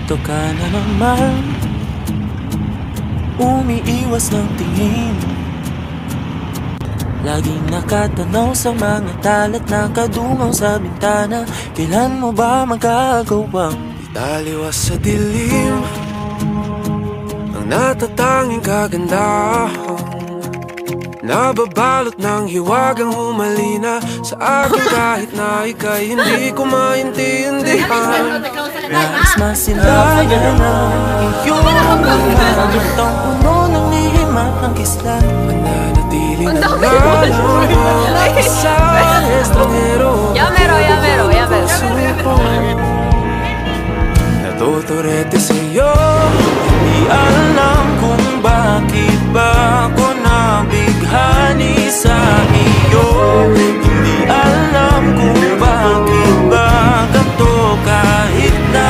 Nandito ka na naman, umiiwas ng tingin, laging nakatanaw sa mga talat na kadungaw sa bintana. Kailan mo ba magagawang italiwas sa dilim ang natatanging kagandahan, nababalot ng hiwagang humalina sa akin kahit na ika'y hindi ko maintindihan. Nais masilayan ang iyong mga bintang puno ng lihim at ng kislan. Mananatili na lang isang estranghero. Yamero. Natuturete sa'yo, Di alam kung bakit ba ako nabighani sa iyo. Hindi alam kung bakit ba ganito, kahit na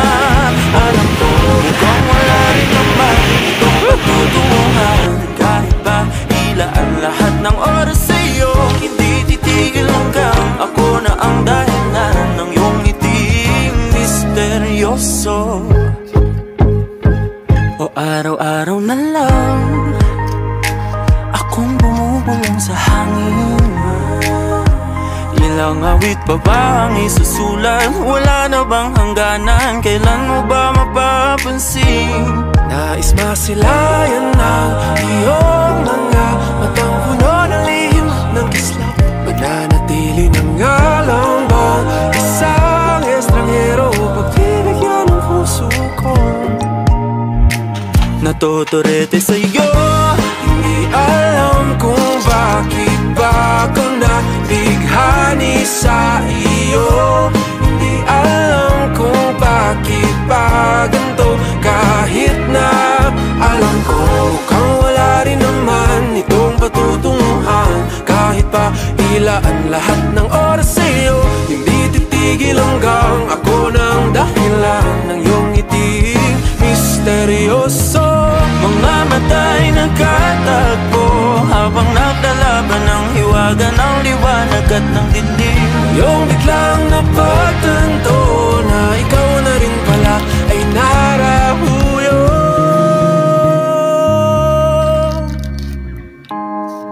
alam ko mukhang wala rin naman itong patutunguhan. Kahit ba ilaan lahat ng oras sa'yo, hindi titigil hanggang ako na ang dahilan ng iyong ngiting misteryoso. O araw-araw na lang akong bumubulong sa hangin. Ilang awit pa ba ang isusulat? Wala na bang hangganan? Kailan mo ba mapapansin? nais masilayan ng iyong mga matang puno ng lihim ng kislap. Mananatili na nga lang bang isang estranghero pagbibigyan ng puso ko? Natuturete sa'yo, Hindi alam kung bakit ba ako nabighani sa iyo. Hindi alam kung bakit ba ganito, kahit na alam ko mukhang wala rin naman itong patutunguhan. Kahit pa ilaan lahat ng oras sa'yo, hindi titigil hanggang ako ng dahilan ng iyong ngiting misteryoso. mga mata'y nagkatagpo habang naglalaban ng hiwaga ng liwanag at ng dilim. Yung biglang napagtanto na ikaw na rin pala ay narahuyo.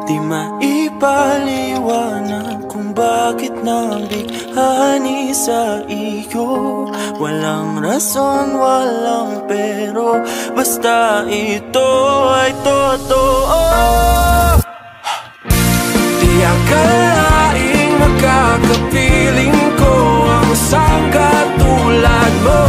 Di maipaliwanag kung bakit nabighani sa iyo. Walang rason, walang pero, basta ito ay totoo. Di akalaing makakapiling ko ang isang katulad mo.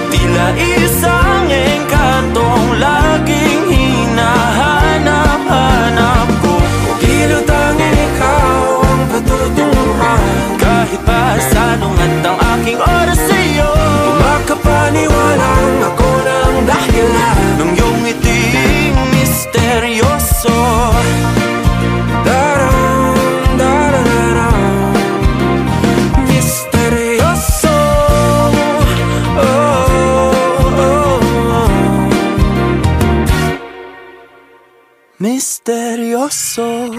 Tila isang engkantong laging hinahanap-hanap ko. Tila tanging ikaw ang patutunguhan. Kahit pa salungat ang aking oras sa'yo, makapaniwalang ako ng dahilan ng iyong ngiting misteryoso. Daram, dararam, misteryoso. Oh, oh, oh. Misteryoso.